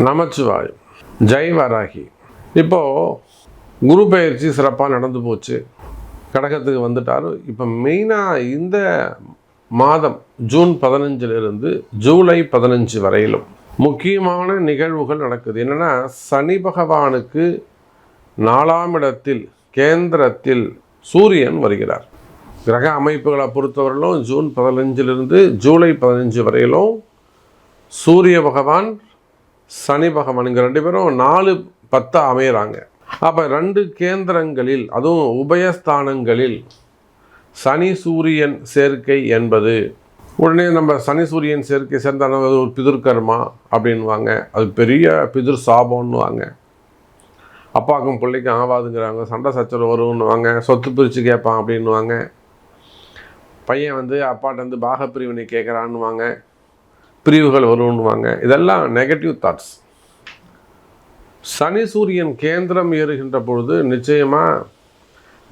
நமச்சிவாயம். ஜெய் வராகி. இப்போது குரு பயிற்சி சிறப்பாக நடந்து போச்சு. கடகத்துக்கு வந்துட்டார். இப்போ மெயினாக இந்த மாதம் ஜூன் 15 ஜூலை 15 வரையிலும் முக்கியமான நிகழ்வுகள் நடக்குது. என்னென்னா, சனி பகவானுக்கு 4ஆம் இடத்தில் கேந்திரத்தில் சூரியன் வருகிறார். கிரக அமைப்புகளை பொறுத்தவரையிலும் ஜூன் 15 ஜூலை 15 வரையிலும் சூரிய பகவான் சனி பகவான் இங்கே 2 பேரும் 4-10 அமைகிறாங்க. அப்போ 2 கேந்திரங்களில், அதுவும் உபயஸ்தானங்களில் சனி சூரியன் சேர்க்கை என்பது, உடனே நம்ம சனி சூரியன் சேர்க்கை சேர்ந்தான ஒரு பிதிர்கர்மா அப்படின்வாங்க. அது பெரிய பிதிர் சாபம்னுவாங்க. அப்பாவுக்கும் பிள்ளைக்கும் ஆகாதுங்கிறாங்க. சண்டை சச்சரவு வரும்னுவாங்க. சொத்து பிரித்து கேட்பான் அப்படின்வாங்க. பையன் அப்பாட்ட பாகப்பிரிவினை கேட்குறான்னுவாங்க. பிரிவுகள் வரும்னுவாங்க. இதெல்லாம் நெகட்டிவ் தாட்ஸ். சனி சூரியன் கேந்திரம் ஏறுகின்ற பொழுது நிச்சயமாக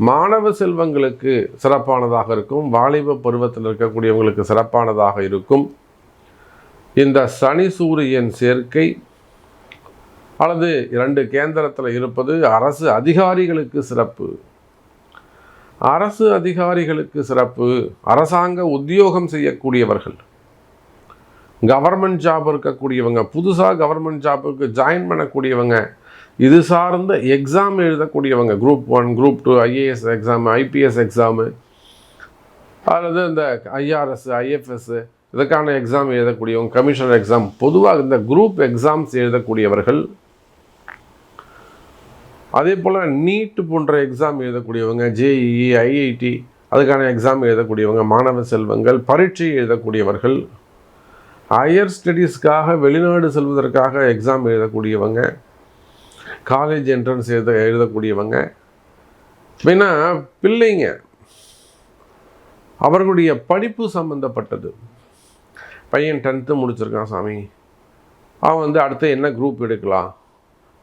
மாணவ செல்வங்களுக்கு சிறப்பானதாக இருக்கும். வாலிப பருவத்தில் இருக்கக்கூடியவங்களுக்கு சிறப்பானதாக இருக்கும். இந்த சனி சூரியன் சேர்க்கை அல்லது 2 கேந்திரத்தில் இருப்பது அரசு அதிகாரிகளுக்கு சிறப்பு. அரசு அதிகாரிகளுக்கு சிறப்பு. அரசாங்க உத்தியோகம் செய்யக்கூடியவர்கள், கவர்மெண்ட் ஜாப் இருக்கக்கூடியவங்க, புதுசாக கவர்மெண்ட் ஜாப்புக்கு ஜாயின் பண்ணக்கூடியவங்க, இது சார்ந்த எக்ஸாம் எழுதக்கூடியவங்க, group 1, group 2, IAS exam, IPS exam, அல்லது இந்த ஐஆர்எஸ், ஐஎஃப்எஸ் இதுக்கான எக்ஸாம் எழுதக்கூடியவங்க, கமிஷனர் எக்ஸாம், பொதுவாக இந்த குரூப் எக்ஸாம்ஸ் எழுதக்கூடியவர்கள், அதே போல் நீட் போன்ற எக்ஸாம் எழுதக்கூடியவங்க, ஜேஇஇ, ஐஐடி அதுக்கான எக்ஸாம் எழுதக்கூடியவங்க, மாணவ செல்வங்கள், பரீட்சை எழுதக்கூடியவர்கள், ஹையர் ஸ்டடீஸ்க்காக வெளிநாடு செல்வதற்காக எக்ஸாம் எழுதக்கூடியவங்க, காலேஜ் என்ட்ரன்ஸ் எழுதக்கூடியவங்க, ஏன்னா பிள்ளைங்க அவர்களுடைய படிப்பு சம்மந்தப்பட்டது. பையன் 10th முடிச்சிருக்கான் சாமி, அவன் அடுத்து என்ன குரூப் எடுக்கலாம்,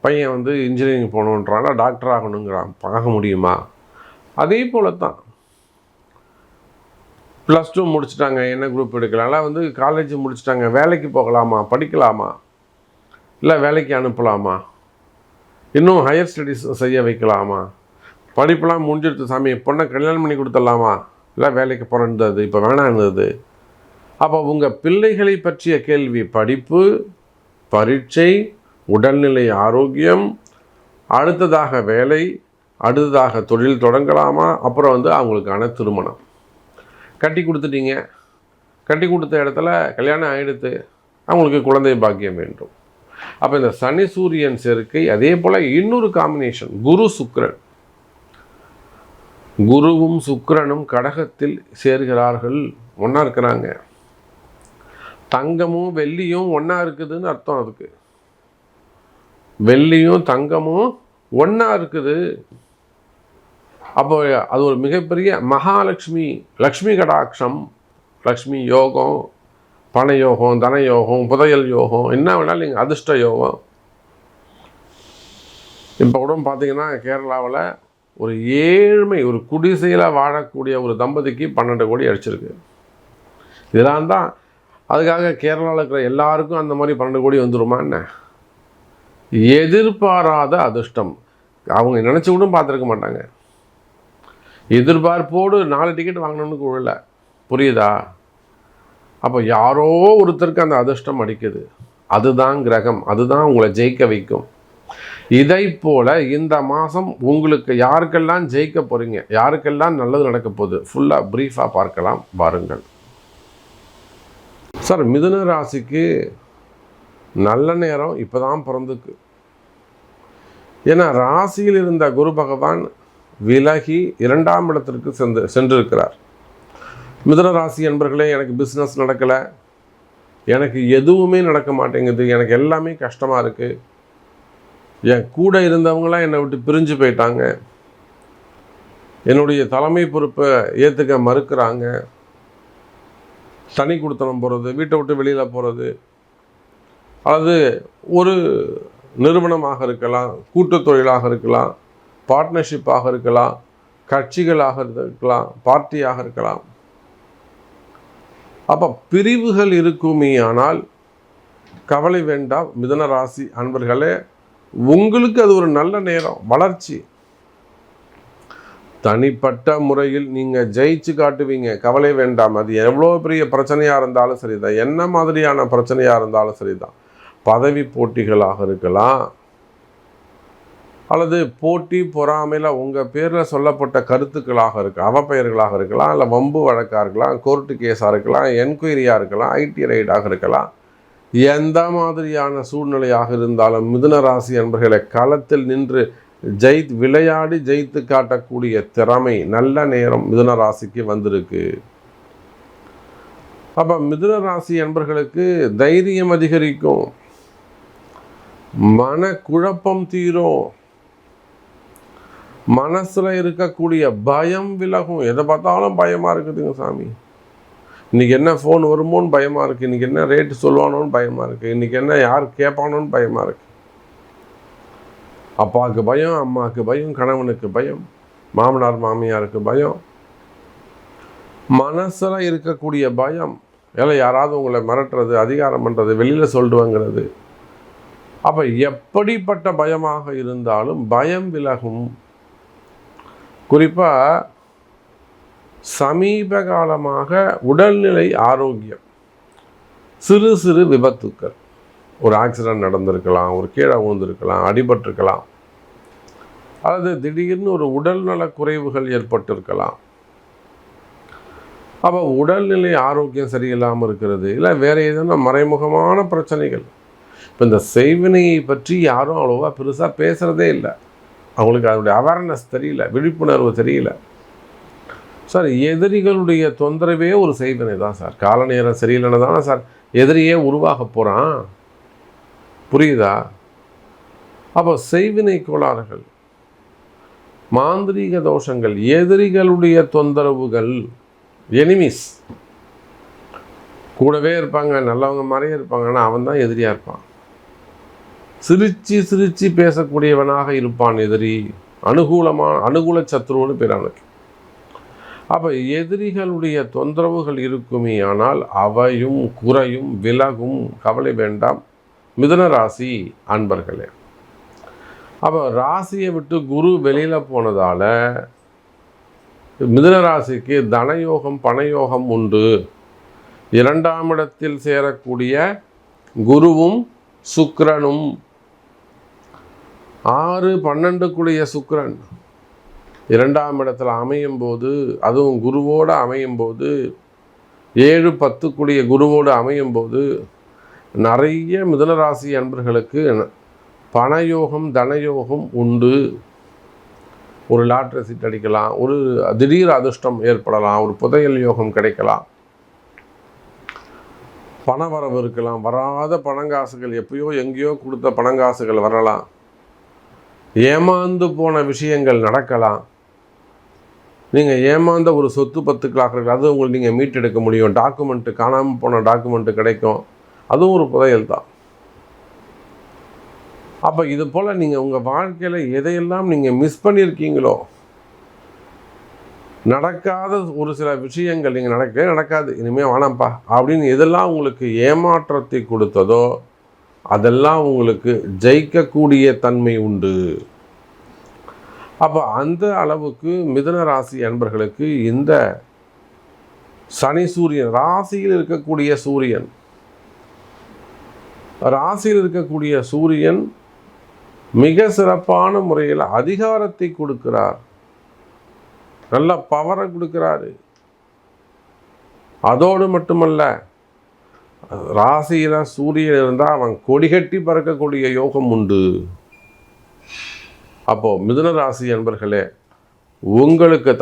பையன் இன்ஜினியரிங் போகணுன்றானா, டாக்டர் ஆகணுங்கிறான், பார்க்க முடியுமா? அதே போல தான் +2 முடிச்சுட்டாங்க, என்ன குரூப் எடுக்கலாம், இல்லை காலேஜ் முடிச்சுட்டாங்க, வேலைக்கு போகலாமா, படிக்கலாமா, இல்லை வேலைக்கு அனுப்பலாமா, இன்னும் ஹையர் ஸ்டடீஸ் செய்ய வைக்கலாமா, படிப்பெல்லாம் முடிஞ்சிடுத்து சாமி, பொண்ணை கல்யாணம் பண்ணி கொடுத்துடலாமா, இல்லை வேலைக்கு போகிறது இப்போ வேணான்னுது. அப்போ உங்கள் பிள்ளைகளை பற்றிய கேள்வி, படிப்பு, பரீட்சை, உடல்நிலை ஆரோக்கியம், அடுத்ததாக வேலை, அடுத்ததாக தொழில் தொடங்கலாமா, அப்புறம் அவங்களுக்கான திருமணம். கட்டி கொடுத்துட்டீங்க, கட்டி கொடுத்த இடத்துல கல்யாணம் ஆகிடுத்து, அவங்களுக்கு குழந்தை பாக்கியம் வேண்டும். அப்போ இந்த சனி சூரியன் சேர்க்கை, அதே போல் இன்னொரு காம்பினேஷன் குரு சுக்கிரன். குருவும் சுக்கிரனும் கடகத்தில் சேர்கிறார்கள், ஒன்றா இருக்கிறாங்க. தங்கமும் வெள்ளியும் ஒன்றா இருக்குதுன்னு அர்த்தம். அதுக்கு வெள்ளியும் தங்கமும் ஒன்றா இருக்குது. அப்போ அது ஒரு மிகப்பெரிய மகாலட்சுமி, லக்ஷ்மி கடாட்சம், லக்ஷ்மி யோகம், பண யோகம், தன யோகம், புதையல் யோகம், என்ன வேணாலும் நீங்கள் அதிர்ஷ்ட யோகம். இப்போ கூட பார்த்தீங்கன்னா கேரளாவில் ஒரு ஏழ்மை, ஒரு குடிசையில் வாழக்கூடிய ஒரு தம்பதிக்கு 12 கோடி அடிச்சிருக்கு. இதெல்லாம் தான். அதுக்காக கேரளாவில் இருக்கிற எல்லாருக்கும் அந்த மாதிரி 12 கோடி வந்துருமா என்ன? எதிர்பாராத அதிர்ஷ்டம். அவங்க நினச்சி கூட பார்த்துருக்க மாட்டாங்க. எதிர்பார்ப்போடு 4 டிக்கெட் வாங்கணும்னு குழல, புரியுதா? அப்போ யாரோ ஒருத்தருக்கு அந்த அதிர்ஷ்டம் அடிக்குது. அதுதான் கிரகம், அதுதான் உங்களை ஜெயிக்க வைக்கும். இதை போல் இந்த மாதம் உங்களுக்கு யாருக்கெல்லாம் ஜெயிக்க போகிறீங்க, யாருக்கெல்லாம் நல்லது நடக்க போகுது, ஃபுல்லாக ப்ரீஃபாக பார்க்கலாம் வாருங்கள். சார், மிதுன ராசிக்கு நல்ல நேரம் இப்போ தான் பிறந்துக்கு. ஏன்னா ராசியில் இருந்த குரு பகவான் விலகி 2ஆம் இடத்திற்கு சென்றிருக்கிறார். மிதுன ராசி என்பர்களே, எனக்கு பிஸ்னஸ் நடக்கலை, எனக்கு எதுவுமே நடக்க மாட்டேங்குது, எனக்கு எல்லாமே கஷ்டமாக இருக்குது, என் கூட இருந்தவங்களாம் என்னை விட்டு பிரிஞ்சு போயிட்டாங்க, என்னுடைய தலைமை பொறுப்பை ஏற்றுக்க மறுக்கிறாங்க, தனி கொடுத்தனம் போகிறது, வீட்டை விட்டு வெளியில் போகிறது, அல்லது ஒரு நிறுவனமாக இருக்கலாம், கூட்டு தொழிலாக இருக்கலாம், பார்ட்னர்ஷிப்பாக இருக்கலாம், கட்சிகளாக இருக்கலாம், பார்ட்டியாக இருக்கலாம். அப்போ பிரிவுகள் இருக்குமே ஆனால் கவலை வேண்டாம் மிதுன ராசி அன்பர்களே. உங்களுக்கு அது ஒரு நல்ல நேரம், வளர்ச்சி. தனிப்பட்ட முறையில் நீங்கள் ஜெயிச்சு காட்டுவீங்க, கவலை வேண்டாம். அது எவ்வளோ பெரிய பிரச்சனையாக இருந்தாலும் சரிதான், என்ன மாதிரியான பிரச்சனையாக இருந்தாலும் சரிதான். பதவி போட்டிகளாக இருக்கலாம், அல்லது போட்டி பொறாமையில் உங்கள் பேரில் சொல்லப்பட்ட கருத்துக்களாக இருக்கலாம், அவப்பெயர்களாக இருக்கலாம், இல்லை வம்பு வழக்காக இருக்கலாம், கோர்ட்டு கேஸாக இருக்கலாம், என்கொயரியாக இருக்கலாம், ஐடி ரைடாக இருக்கலாம். எந்த மாதிரியான சூழ்நிலையாக இருந்தாலும் மிதுன ராசி அன்பர்களை களத்தில் நின்று விளையாடி ஜெயித்து காட்டக்கூடிய திறமை, நல்ல நேரம் மிதுன ராசிக்கு வந்திருக்கு. அப்போ மிதுன ராசி அன்பர்களுக்கு தைரியம் அதிகரிக்கும், மன குழப்பம் தீரும், மனசுல இருக்கக்கூடிய பயம் விலகும். எதை பார்த்தாலும் பயமா இருக்குதுங்க சாமி, இன்னைக்கு என்ன ஃபோன் வருமோன்னு பயமா இருக்கு, இன்னைக்கு என்ன ரேட்டு சொல்லுவானோன்னு பயமா இருக்கு, இன்னைக்கு என்ன யார் கேட்பானோன்னு பயமா இருக்கு. அப்பாவுக்கு பயம், அம்மாவுக்கு பயம், கணவனுக்கு பயம், மாமனார் மாமியாருக்கு பயம், மனசுல இருக்கக்கூடிய பயம். இல்லை யாராவது உங்களை மிரட்டுறது, அதிகாரம் பண்ணுறது, வெளியில் சொல்லிடுவாங்கிறது. அப்போ எப்படிப்பட்ட பயமாக இருந்தாலும் பயம் விலகும். குறிப்பாக சமீப காலமாக உடல்நிலை ஆரோக்கியம், சிறு சிறு விபத்துக்கள், ஒரு ஆக்சிடென்ட் நடந்திருக்கலாம், ஒரு கீழே விழுந்திருக்கலாம், அடிபட்டிருக்கலாம், அல்லது திடீர்னு ஒரு உடல்நல குறைவுகள் ஏற்பட்டிருக்கலாம். அப்போ உடல்நிலை ஆரோக்கியம் சரியில்லாமல் இருக்கிறது, இல்லை வேறு ஏதேனும் மறைமுகமான பிரச்சனைகள். இப்போ இந்த செய்வினையை பற்றி யாரும் அவ்வளோவா பெருசாக பேசுகிறதே இல்லை, அவங்களுக்கு அதனுடைய அவேர்னஸ் தெரியல, விழிப்புணர்வு தெரியல. சார் எதிரிகளுடைய தொந்தரவே ஒரு செய்வினை தான் சார். கால நேரம் சரியில்லைன்னு தானே சார் எதிரியே உருவாக போகிறான், புரியுதா? அப்போ செய்வினை கோளாறுகள், மாந்திரீக தோஷங்கள், எதிரிகளுடைய தொந்தரவுகள், எனிமிஸ் கூடவே இருப்பாங்க, நல்லவங்க மாதிரியே இருப்பாங்க, ஆனால் அவன் தான் எதிரியாக இருப்பான். சிரிச்சு சிரிச்சு பேசக்கூடியவனாக இருப்பான் எதிரி, அனுகூல சத்ருன்னு பேர் அவனுக்கு. அப்போ எதிரிகளுடைய தொந்தரவுகள் இருக்குமே, ஆனால் அவையும் குறையும் விலகும், கவலை வேண்டாம் மிதுன ராசி அன்பர்களே. அப்போ ராசியை விட்டு குரு வெளியில் போனதால் மிதுன ராசிக்கு தனயோகம் பணயோகம் உண்டு. 2ஆம் இடத்தில் சேரக்கூடிய குருவும் சுக்கிரனும், 6-12 சுக்கிரன் 2ஆம் இடத்துல அமையும் போது, அதுவும் குருவோடு அமையும் போது, 7-10 குருவோடு அமையும் போது நிறைய மிதுனராசி அன்பர்களுக்கு பணயோகம் தனயோகம் உண்டு. ஒரு லாட்ரி சீட் அடிக்கலாம், ஒரு திடீர் அதிர்ஷ்டம் ஏற்படலாம், ஒரு புதையல் யோகம் கிடைக்கலாம், பணவரவு இருக்கலாம், வராத பணங்காசுகள், எப்பயோ எங்கேயோ கொடுத்த பணங்காசுகள் வரலாம், ஏமாந்து போன விஷயங்கள் நடக்கலாம். நீங்கள் ஏமாந்த ஒரு சொத்து 10 லாக் இருக்குது, அது உங்களுக்கு நீங்கள் மீட்டெடுக்க முடியும். டாக்குமெண்ட்டு, காணாமல் போன டாக்குமெண்ட்டு கிடைக்கும், அதுவும் ஒரு புதையல் தான். அப்போ இது போல் நீங்கள் உங்கள் வாழ்க்கையில் எதையெல்லாம் நீங்கள் மிஸ் பண்ணியிருக்கீங்களோ, நடக்காத ஒரு சில விஷயங்கள் நீங்கள் நடக்காது, இனிமேல் வேணாம்ப்பா அப்படின்னு எதெல்லாம் உங்களுக்கு ஏமாற்றத்தை கொடுத்ததோ அதெல்லாம் உங்களுக்கு ஜெயிக்கக்கூடிய தன்மை உண்டு. அப்போ அந்த அளவுக்கு மிதுன ராசி அன்பர்களுக்கு இந்த சனி சூரியன், ராசியில் இருக்கக்கூடிய சூரியன் மிக சிறப்பான முறையில் அதிகாரத்தை கொடுக்கிறார், நல்ல பவரை கொடுக்கிறாரு. அதோடு மட்டுமல்ல, ராசியில் சூரியன் இருந்தால் அவன் கொடிகட்டி பறக்கக்கூடிய யோகம் உண்டு. அப்போது மிதுன ராசி அன்பர்களே, உங்களுக்கு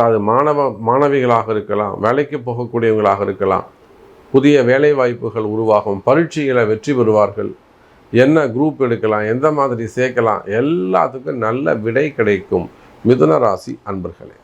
மாணவிகளாக இருக்கலாம், வேலைக்கு போகக்கூடியவங்களாக இருக்கலாம், புதிய வேலை வாய்ப்புகள் உருவாகும், பரீட்சைகளை வெற்றி பெறுவார்கள், என்ன குரூப் எடுக்கலாம், எந்த மாதிரி சேர்க்கலாம், எல்லாத்துக்கும் நல்ல விடை கிடைக்கும் மிதுன ராசி அன்பர்களே.